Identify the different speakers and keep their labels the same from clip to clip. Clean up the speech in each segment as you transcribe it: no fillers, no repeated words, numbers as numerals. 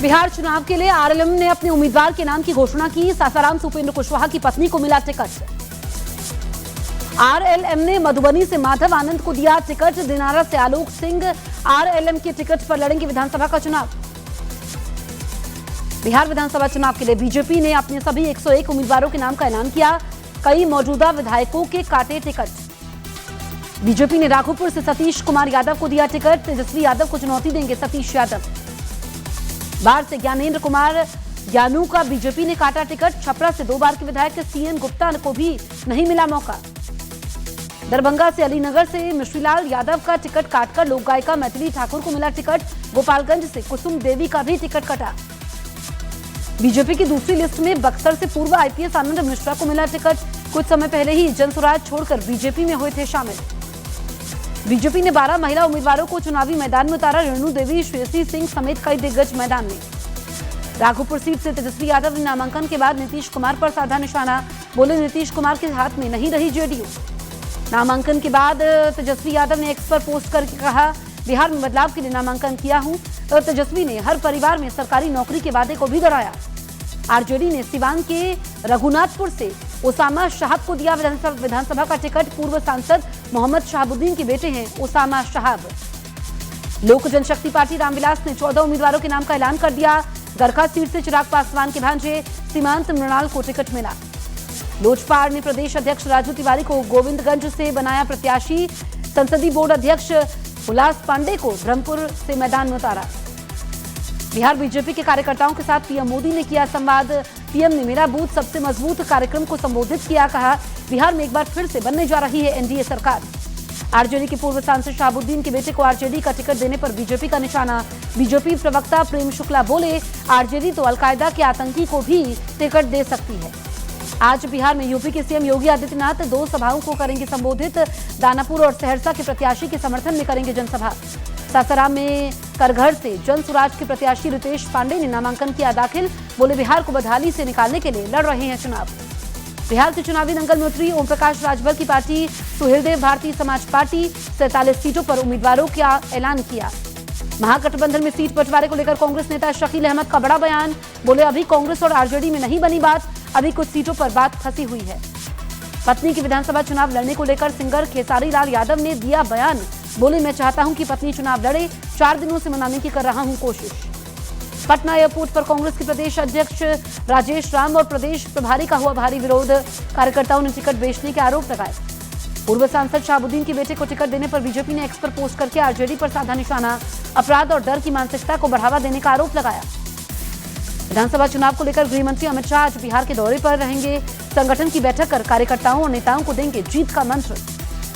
Speaker 1: बिहार चुनाव के लिए आरएलएम ने अपने उम्मीदवार के नाम की घोषणा की। सासाराम से उपेंद्र कुशवाहा की पत्नी को मिला टिकट। आरएलएम ने मधुबनी से माधव आनंद को दिया टिकट। दिनारा से आलोक सिंह आरएलएम के टिकट पर लड़ेंगे विधानसभा का चुनाव। बिहार विधानसभा चुनाव के लिए बीजेपी ने अपने सभी 101 उम्मीदवारों के नाम का ऐलान किया। कई मौजूदा विधायकों के काटे टिकट। बीजेपी ने राघोपुर से सतीश कुमार यादव को दिया टिकट। तेजस्वी यादव को चुनौती देंगे सतीश यादव। बाढ़ से ज्ञानेंद्र कुमार ज्ञानू का बीजेपी ने काटा टिकट। छपरा से 2 बार के विधायक सीएन गुप्ता को भी नहीं मिला मौका। दरभंगा से अलीनगर से मिश्रीलाल यादव का टिकट काटकर लोक गायिका मैथिली ठाकुर को मिला टिकट। गोपालगंज से कुसुम देवी का भी टिकट कटा। बीजेपी की दूसरी लिस्ट में बक्सर से पूर्व आईपीएस आनंद मिश्रा को मिला टिकट। कुछ समय पहले ही जनसुराज छोड़कर बीजेपी में हुए थे शामिल। बीजेपी ने 12 महिला उम्मीदवारों को चुनावी मैदान में उतारा। रेणु देवी, श्रेयसी सिंह समेत कई दिग्गज मैदान में। राघोपुर सीट से तेजस्वी यादव ने नामांकन के बाद नीतीश कुमार पर साधा निशाना। बोले नीतीश कुमार के हाथ में नहीं रही जेडीयू। नामांकन के बाद तेजस्वी यादव ने एक्स पर पोस्ट करके कहा, बिहार में बदलाव के लिए नामांकन किया हूं। तो तेजस्वी ने हर परिवार में सरकारी नौकरी के वादे को भी दोहराया। आरजेडी ने सिवान के रघुनाथपुर से ओसामा शहाब को दिया विधानसभा का टिकट। पूर्व सांसद मोहम्मद शहाबुद्दीन के बेटे हैं ओसामा शहाब। लोक जनशक्ति पार्टी रामविलास ने 14 उम्मीदवारों के नाम का ऐलान कर दिया। गरखा सीट से चिराग पासवान के भांजे सीमांत मृणाल को टिकट मिला। लोजपा ने प्रदेश अध्यक्ष राजू तिवारी को गोविंदगंज से बनाया प्रत्याशी। संसदीय बोर्ड अध्यक्ष उल्लास पांडे को ब्रह्मपुर से मैदान में उतारा। बिहार बीजेपी के कार्यकर्ताओं के साथ पीएम मोदी ने किया संवाद। पीएम ने मेरा बूथ सबसे मजबूत कार्यक्रम को संबोधित किया। कहा, बिहार में एक बार फिर से बनने जा रही है एनडीए सरकार। आरजेडी के पूर्व सांसद शहाबुद्दीन के बेटे को आरजेडी का टिकट देने पर बीजेपी का निशाना। बीजेपी प्रवक्ता प्रेम शुक्ला बोले, आरजेडी तो अलकायदा के आतंकी को भी टिकट दे सकती है। आज बिहार में यूपी के सीएम योगी आदित्यनाथ 2 सभाओं को करेंगे संबोधित। दानापुर और सहरसा के प्रत्याशी के समर्थन में करेंगे जनसभा। सासाराम में करघर से जनसुराज के प्रत्याशी रितेश पांडे ने नामांकन किया दाखिल। बोले, बिहार को बदहाली से निकालने के लिए लड़ रहे हैं चुनाव। बिहार के चुनावी दंगल में उतरी ओम प्रकाश राजभर की पार्टी सुहेलदेव भारतीय समाज पार्टी 47 सीटों पर उम्मीदवारों का ऐलान किया। महागठबंधन में सीट बंटवारे को लेकर कांग्रेस नेता शकील अहमद का बड़ा बयान। बोले, अभी कांग्रेस और आरजेडी में नहीं बनी बात, अभी कुछ सीटों पर बात फंसी हुई है। पत्नी की विधानसभा चुनाव लड़ने को लेकर सिंगर खेसारी लाल यादव ने दिया बयान। बोले, मैं चाहता हूं कि पत्नी चुनाव लड़े, 4 दिनों से मनाने की कर रहा हूं कोशिश। पटना एयरपोर्ट पर कांग्रेस के प्रदेश अध्यक्ष राजेश राम और प्रदेश प्रभारी का हुआ भारी विरोध। कार्यकर्ताओं ने टिकट बेचने के आरोप लगाए। पूर्व सांसद शहाबुद्दीन के बेटे को टिकट देने पर बीजेपी ने एक्स पर पोस्ट करके आरजेडी पर साधा निशाना। अपराध और डर की मानसिकता को बढ़ावा देने का आरोप लगाया। विधानसभा चुनाव को लेकर गृह मंत्री अमित शाह आज बिहार के दौरे पर रहेंगे। संगठन की बैठक कर कार्यकर्ताओं और नेताओं को देंगे जीत का मंत्र।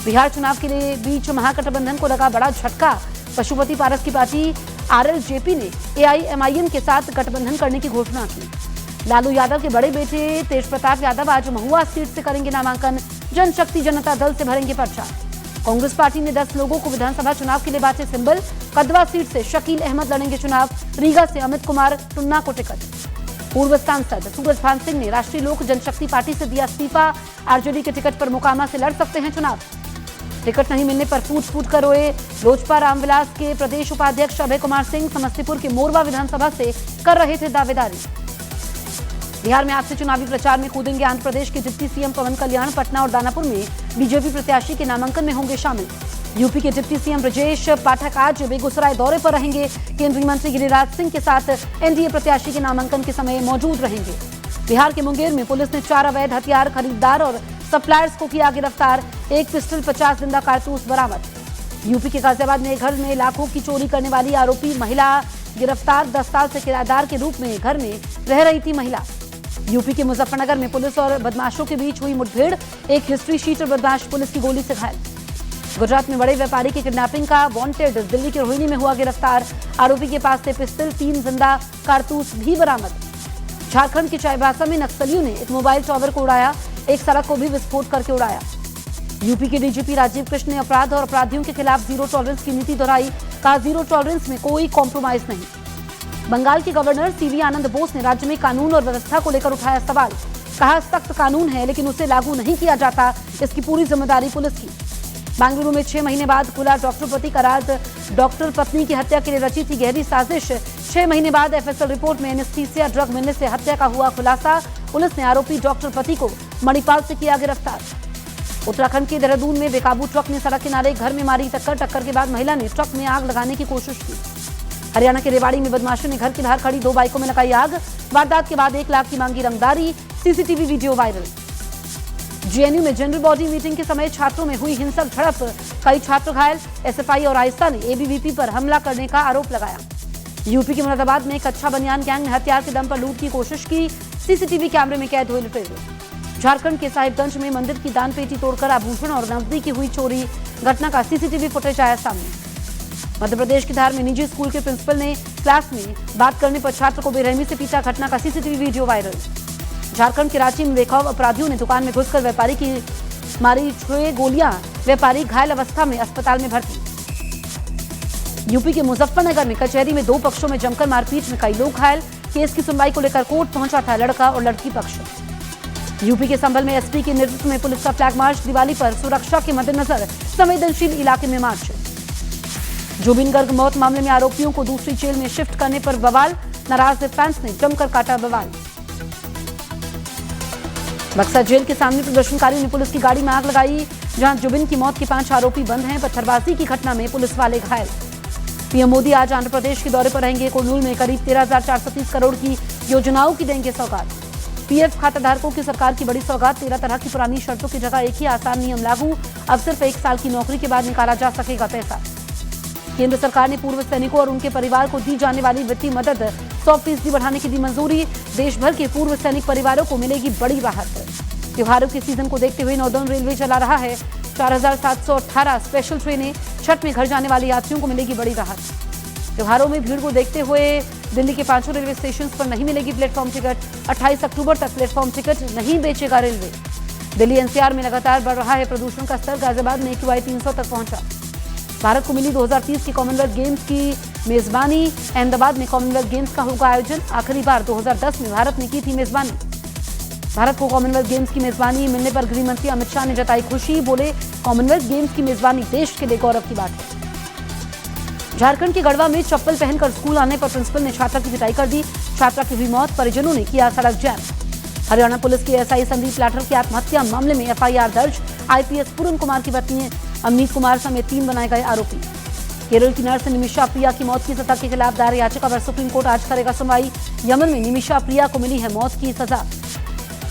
Speaker 1: बिहार चुनाव के लिए बीच महागठबंधन को लगा बड़ा झटका। पशुपति पारस की पार्टी आरएलजेपी ने एआईएमआईएम के साथ गठबंधन करने की घोषणा की। लालू यादव के बड़े बेटे तेज प्रताप यादव आज महुआ सीट से करेंगे नामांकन। जनशक्ति जनता दल से भरेंगे पर्चा। कांग्रेस पार्टी ने 10 लोगों को विधानसभा चुनाव के लिए बांटे सिंबल। कदवा सीट से शकील अहमद लड़ेंगे चुनाव। रीगा से अमित कुमार टुन्ना को टिकट। पूर्व सांसद सूरजभान सिंह ने राष्ट्रीय लोक जनशक्ति पार्टी से दिया इस्तीफा। आरजेडी के टिकट पर मोकामा से लड़ सकते हैं चुनाव। टिकट नहीं मिलने पर फूट फूट कर रोए लोजपा रामविलास के प्रदेश उपाध्यक्ष अभय कुमार सिंह। समस्तीपुर के मोरवा विधानसभा से कर रहे थे दावेदारी। बिहार में आज से चुनावी प्रचार में कूदेंगे आंध्र प्रदेश के डिप्टी सीएम पवन कल्याण। पटना और दानापुर में बीजेपी प्रत्याशी के नामांकन में होंगे शामिल। यूपी के डिप्टी सीएम ब्रजेश पाठक आज बेगूसराय दौरे पर रहेंगे। केंद्रीय मंत्री गिरिराज सिंह के साथ एनडीए प्रत्याशी के नामांकन के समय मौजूद रहेंगे। बिहार के मुंगेर में पुलिस ने 4 अवैध हथियार खरीदार और सप्लायर्स को किया गिरफ्तार। 1 पिस्टल 50 जिंदा कारतूस बरामद। यूपी के गाजियाबाद में घर में लाखों की चोरी करने वाली आरोपी महिला गिरफ्तार। 10 साल से किराएदार के रूप में घर में रह रही थी महिला। यूपी के मुजफ्फरनगर में पुलिस और बदमाशों के बीच हुई मुठभेड़। एक हिस्ट्री शीटर बदमाश पुलिस की गोली से घायल। गुजरात में बड़े व्यापारी की किडनैपिंग का वांटेड दिल्ली के रोहिणी में हुआ गिरफ्तार। आरोपी के पास से पिस्टल 3 जिंदा कारतूस भी बरामद। झारखंड के चाईबासा में नक्सलियों ने एक मोबाइल टावर को उड़ाया। एक सड़क को भी विस्फोट करके उड़ाया। यूपी के डीजीपी राजीव कृष्ण ने अपराध और अपराधियों के खिलाफ जीरो टॉलरेंस की नीति दोहराई। कहा, जीरो टॉलरेंस में कोई कॉम्प्रोमाइज नहीं। बंगाल के गवर्नर सीवी आनंद बोस ने राज्य में कानून और व्यवस्था को लेकर उठाया सवाल। कहा, सख्त कानून है लेकिन उसे लागू नहीं किया जाता, इसकी पूरी जिम्मेदारी पुलिस की। बेंगलुरु में 6 महीने बाद खुला डॉक्टर पति का राज। डॉक्टर पत्नी की हत्या के लिए रची थी गहरी साजिश। 6 महीने बाद एफएसएल रिपोर्ट में एनेस्थीसिया ड्रग मिलने से हत्या का हुआ खुलासा। पुलिस ने आरोपी डॉक्टर पति को मणिपाल से किया गिरफ्तार। उत्तराखंड के देहरादून में बेकाबू ट्रक ने सड़क किनारे घर में मारी टक्कर के बाद महिला ने ट्रक में आग लगाने की कोशिश की। हरियाणा के रेवाड़ी में बदमाशों ने घर के बाहर खड़ी 2 बाइकों में लगाई आग। वारदात के बाद 1 लाख की मांगी रंगदारी। CCTV video viral. जेएनयू में जनरल बॉडी मीटिंग के समय छात्रों में हुई हिंसक झड़प, कई छात्र घायल। एसएफआई और आइसा ने एबीवीपी पर हमला करने का आरोप लगाया। यूपी के मुरादाबाद में एक अच्छा बनियान गैंग ने हथियार के दम पर लूट की कोशिश की। सीसीटीवी कैमरे में कैद हुए लुटेरे। झारखंड के साहिबगंज में मंदिर की दान पेटी तोड़कर आभूषण और नकदी की हुई चोरी, घटना का सीसीटीवी फुटेज आया सामने। मध्य प्रदेश की धार में निजी स्कूल के प्रिंसिपल ने क्लास में बात करने पर छात्र को बेरहमी से पीटा, घटना का सीसीटीवी वीडियो वायरल। झारखंड के रांची में बेखौफ अपराधियों ने दुकान में घुसकर व्यापारी की मारी 6 गोलियां, व्यापारी घायल अवस्था में अस्पताल में भर्ती। यूपी के मुजफ्फरनगर में कचहरी में 2 पक्षों में जमकर मारपीट में कई लोग घायल। केस की सुनवाई को लेकर कोर्ट पहुंचा था लड़का और लड़की पक्ष। यूपी के संभल में एसपी के नेतृत्व में पुलिस का फ्लैग मार्च, दिवाली पर सुरक्षा के मद्देनजर संवेदनशील इलाके में मार्च। जुबिन गर्ग मौत मामले में आरोपियों को दूसरी जेल में शिफ्ट करने पर बवाल, नाराज फैंस ने जमकर काटा बवाल। बक्सर जेल के सामने प्रदर्शनकारियों ने पुलिस की गाड़ी में आग लगाई, जहां जुबिन की मौत के 5 आरोपी बंद हैं। पत्थरबाजी की घटना में पुलिस वाले घायल। पीएम मोदी आज आंध्र प्रदेश के दौरे पर रहेंगे। कुर्नूल में करीब 13,430 करोड़ की योजनाओं की देंगे सौगात। पीएफ खाताधारकों की सरकार की बड़ी सौगात, 13 तरह की पुरानी शर्तों की जगह एक ही आसान नियम लागू। अब सिर्फ 1 साल की नौकरी के बाद निकाला जा सकेगा पैसा। केंद्र सरकार ने पूर्व सैनिकों और उनके परिवार को दी जाने वाली वित्तीय मदद 100% बढ़ाने की दी मंजूरी। देश भर के पूर्व सैनिक परिवारों को मिलेगी बड़ी राहत। त्योहारों के सीजन को देखते हुए नॉर्दर्न रेलवे चला रहा है 4,718 स्पेशल ट्रेनें। छठ में घर जाने वाले यात्रियों को मिलेगी बड़ी राहत। त्योहारों में भीड़ को देखते हुए दिल्ली के 5 रेलवे स्टेशन पर नहीं मिलेगी प्लेटफॉर्म टिकट। 28 अक्टूबर तक प्लेटफॉर्म टिकट नहीं बेचेगा रेलवे। दिल्ली एनसीआर में लगातार बढ़ रहा है प्रदूषण का स्तर। गाजियाबाद में AQI 300 तक पहुंचा। भारत को मिली 2030 की कॉमनवेल्थ गेम्स की मेजबानी। अहमदाबाद में कॉमनवेल्थ गेम्स का होगा आयोजन। आखिरी बार 2010 में भारत ने की थी मेजबानी। भारत को कॉमनवेल्थ गेम्स की मेजबानी मिलने पर गृह मंत्री अमित शाह ने जताई खुशी। बोले, कॉमनवेल्थ गेम्स की मेजबानी देश के लिए गौरव की बात है। झारखंड के गढ़वा में चप्पल पहनकर स्कूल आने पर प्रिंसिपल ने छात्रा की पिटाई कर दी। छात्रा की हुई मौत, परिजनों ने किया सड़क जाम। हरियाणा पुलिस के एसआई संदीप लाठर की आत्महत्या मामले में एफआईआर दर्ज। आईपीएस पूरन कुमार की पत्नी अमनीत कुमार समेत 3 बनाए गए आरोपी। केरल की नर्स निमिषा प्रिया की मौत की सजा के खिलाफ दायर याचिका पर सुप्रीम कोर्ट आज करेगा सुनवाई। यमन में निमिषा प्रिया को मिली है मौत की सजा।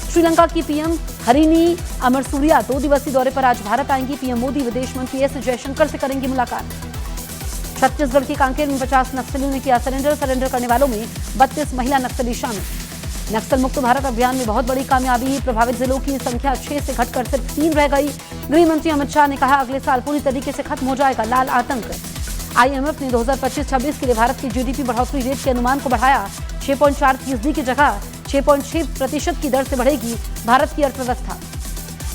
Speaker 1: श्रीलंका की पीएम हरिनी अमरसूरिया 2 दिवसीय दौरे पर आज भारत आएंगी। पीएम मोदी विदेश मंत्री एस जयशंकर से करेंगी मुलाकात। छत्तीसगढ़ के कांकेर में 50 नक्सलियों ने किया सरेंडर करने वालों में 32 महिला नक्सली शामिल। नक्सल मुक्त भारत अभियान में बहुत बड़ी कामयाबी। प्रभावित जिलों की संख्या 6 से घटकर सिर्फ 3 रह गई। गृह मंत्री अमित शाह ने कहा, अगले साल पूरी तरीके से खत्म हो जाएगा लाल आतंक। आईएमएफ ने 2025-26 के लिए भारत की जीडीपी बढ़ोतरी रेट के अनुमान को बढ़ाया। 6.4% की जगह 6.6% की दर से बढ़ेगी भारत की अर्थव्यवस्था।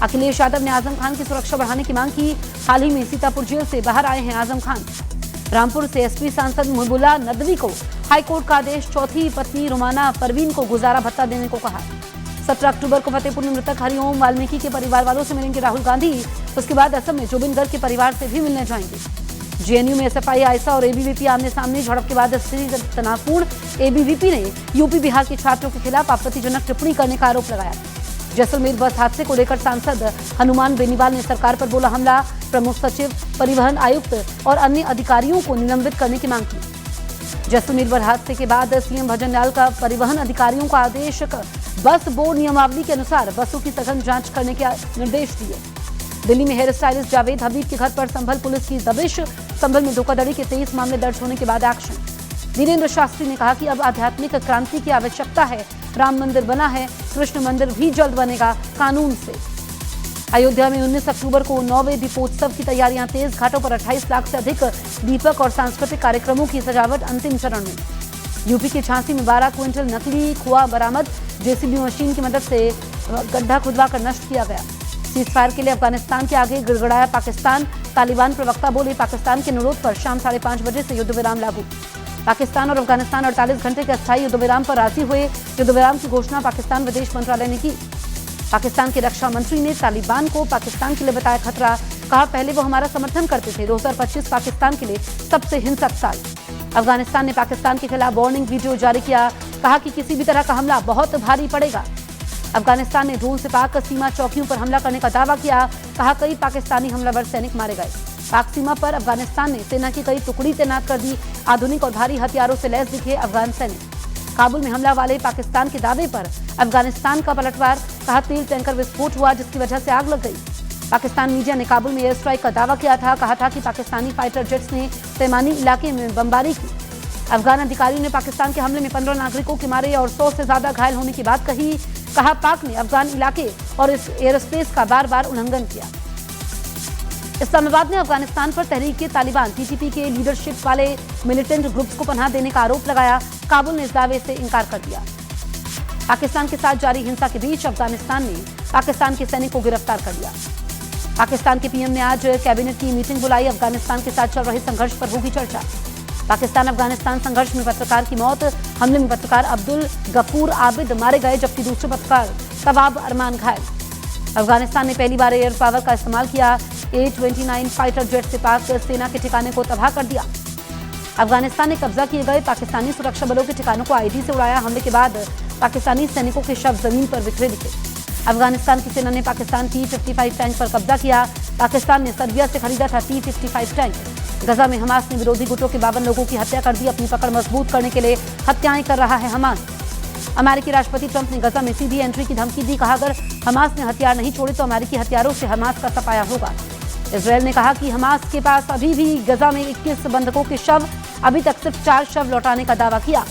Speaker 1: अखिलेश यादव ने आजम खान की सुरक्षा बढ़ाने की मांग की। हाल ही में सीतापुर जेल से बाहर आए हैं आजम खान। रामपुर से एसपी सांसद मुहिबुल्लाह नदवी को हाईकोर्ट का आदेश। चौथी पत्नी रुमाना परवीन को गुजारा भत्ता देने को कहा। 17 अक्टूबर को फतेहपुर में मृतक हरिओम वाल्मीकि के परिवार वालों से मिलेंगे राहुल गांधी। उसके बाद असम में जोबिन गर्ग के परिवार से भी मिलने जाएंगे। जेएनयू में एसएफआई, आइसा और एबीवीपी आमने सामने। झड़प के बाद स्थिति तनावपूर्ण। एबीवीपी ने यूपी बिहार के छात्रों के खिलाफ आपत्तिजनक टिप्पणी करने का आरोप लगाया। जैसलमेर बस हादसे को लेकर सांसद हनुमान बेनीवाल ने सरकार पर बोला हमला। प्रमुख सचिव, परिवहन आयुक्त और अन्य अधिकारियों को निलंबित करने की मांग की। जैसलमेर बस हादसे के बाद सीएम भजनलाल का परिवहन अधिकारियों को आदेश। बस बोर्ड नियमावली के अनुसार बसों की सघन जांच करने के निर्देश दिए। दिल्ली में हेयर स्टाइलिस्ट जावेद हबीब के घर पर संभल पुलिस की दबिश। संभल में धोखाधड़ी के 23 मामले दर्ज होने के बाद एक्शन। वीरेंद्र शास्त्री ने कहा कि अब आध्यात्मिक क्रांति की आवश्यकता है। राम मंदिर बना है, कृष्ण मंदिर भी जल्द बनेगा कानून से। अयोध्या में 19 अक्टूबर को 9वें दीपोत्सव की तैयारियां तेज। घाटों पर 28 लाख से अधिक दीपक और सांस्कृतिक कार्यक्रमों की सजावट अंतिम चरण में। यूपी के झांसी में 12 क्विंटल नकली खोआ बरामद। जेसीबी मशीन की मदद से गड्ढा खुदवाकर नष्ट किया गया। सीज फायर के लिए अफगानिस्तान के आगे गिड़गिड़ाया पाकिस्तान। तालिबान प्रवक्ता बोले, पाकिस्तान के अनुरोध पर शाम 5:30 बजे से युद्ध विराम लागू। पाकिस्तान और अफगानिस्तान 48 घंटे के अस्थायी युद्ध विराम पर राजी हुए। युद्ध विराम की घोषणा पाकिस्तान विदेश मंत्रालय ने की। पाकिस्तान के रक्षा मंत्री ने तालिबान को पाकिस्तान के लिए बताया खतरा। कहा, पहले वो हमारा समर्थन करते थे। 2025 पाकिस्तान के लिए सबसे हिंसक साल। अफगानिस्तान ने पाकिस्तान के खिलाफ वार्निंग वीडियो जारी किया, कहा कि किसी भी तरह का हमला बहुत भारी पड़ेगा। अफगानिस्तान ने ड्रोन से पाक सीमा चौकियों पर हमला करने का दावा किया, कहा कई पाकिस्तानी हमलावर सैनिक मारे गए। पाक सीमा पर अफगानिस्तान ने सेना की कई टुकड़ी तैनात कर दी। आधुनिक और भारी हथियारों से लैस दिखे अफगान सैनिक। काबुल में हमला वाले पाकिस्तान के दावे पर अफगानिस्तान का पलटवार, कहा तेल टैंकर विस्फोट हुआ जिसकी वजह से आग लग गई। पाकिस्तान मीडिया ने काबुल में एयर स्ट्राइक का दावा किया था, कहा था कि पाकिस्तानी फाइटर जेट्स ने पैमानी इलाके में बमबारी की। अफगान अधिकारियों ने पाकिस्तान के हमले में 15 नागरिकों के मारे और 100 से ज्यादा घायल होने की बात कही। कहा पाक ने अफगान इलाके और इस एयर स्पेस का बार बार उल्लंघन किया। इस्लामाबाद ने अफगानिस्तान पर तहरीक-ए-तालिबान टीटीपी के लीडरशिप वाले मिलिटेंट ग्रुप्स को पनाह देने का आरोप लगाया। काबुल ने इस दावे से इनकार कर दिया। पाकिस्तान के साथ जारी हिंसा के बीच अफगानिस्तान ने पाकिस्तान के सैनिक को गिरफ्तार कर लिया। पाकिस्तान के पीएम ने आज कैबिनेट की मीटिंग बुलाई। अफगानिस्तान के साथ चल रहे संघर्ष पर होगी चर्चा। पाकिस्तान अफगानिस्तान संघर्ष में पत्रकार की मौत। हमले में पत्रकार अब्दुल गफूर आबिद मारे गए, जबकि दूसरे पत्रकार तवाब अरमान घायल। अफगानिस्तान ने पहली बार एयर पावर का इस्तेमाल किया। A-29 फाइटर जेट से पाक सेना के ठिकाने को तबाह कर दिया। अफगानिस्तान ने कब्जा किए गए पाकिस्तानी सुरक्षा बलों के ठिकानों को आईडी से उड़ाया। हमले के बाद पाकिस्तानी सैनिकों के शव जमीन पर बिखरे दिखे। अफगानिस्तान की सेना ने पाकिस्तान T-55 टैंक पर कब्जा किया। पाकिस्तान ने सर्बिया से खरीदा था T-55 टैंक। गजा में हमास ने विरोधी गुटों के 52 लोगों की हत्या कर दी। अपनी पकड़ मजबूत करने के लिए हत्याएं कर रहा है हमास। अमेरिकी राष्ट्रपति ट्रंप ने गजा में सीधी एंट्री की धमकी दी। कहा अगर हमास ने हथियार नहीं छोड़े तो अमेरिकी हथियारों से हमास का सफाया होगा। इजरायल ने कहा कि हमास के पास अभी भी गजा में 21 बंधकों के शव, अभी तक सिर्फ 4 शव लौटाने का दावा किया।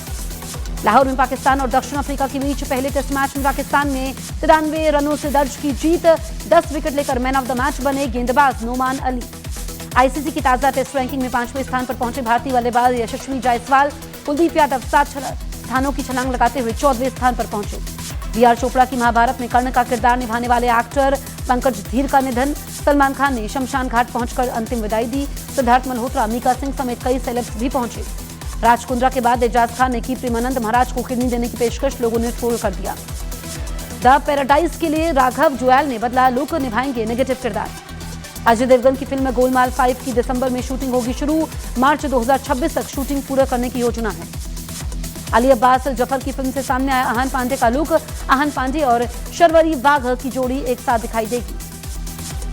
Speaker 1: लाहौर में पाकिस्तान और दक्षिण अफ्रीका के बीच पहले टेस्ट मैच में पाकिस्तान ने 93 रनों से दर्ज की जीत। 10 विकेट लेकर मैन ऑफ द मैच बने गेंदबाज नोमान अली। आईसीसी की ताजा टेस्ट रैंकिंग में 5वें स्थान पर पहुंचे भारतीय बल्लेबाज यशस्वी जायसवाल। कुलदीप यादव 7 स्थानों की छलांग लगाते हुए 14वें स्थान पर पहुंचे। बीआर चोपड़ा की महाभारत में कर्ण का किरदार निभाने वाले एक्टर पंकज धीर का निधन। सलमान खान ने शमशान घाट पहुंचकर अंतिम विदाई दी। सिद्धार्थ मल्होत्रा, मीका सिंह समेत कई सेलेब्स भी पहुंचे। राज कुंद्रा के बाद एजाज खान ने की प्रेमानंद महाराज को किडनी देने की पेशकश, लोगों ने ट्रोल कर दिया। द पैराडाइज के लिए राघव जुएल ने बदला लुक, निभाएंगे नेगेटिव किरदार। अजय देवगन की फिल्म गोलमाल 5 की दिसंबर में शूटिंग होगी शुरू। मार्च 2026 तक शूटिंग पूरा करने की योजना है। अली अब्बास जफर की फिल्म से सामने आया अहान पांडे का लुक। अहान पांडे और शर्वरी वाघ की जोड़ी एक साथ दिखाई देगी।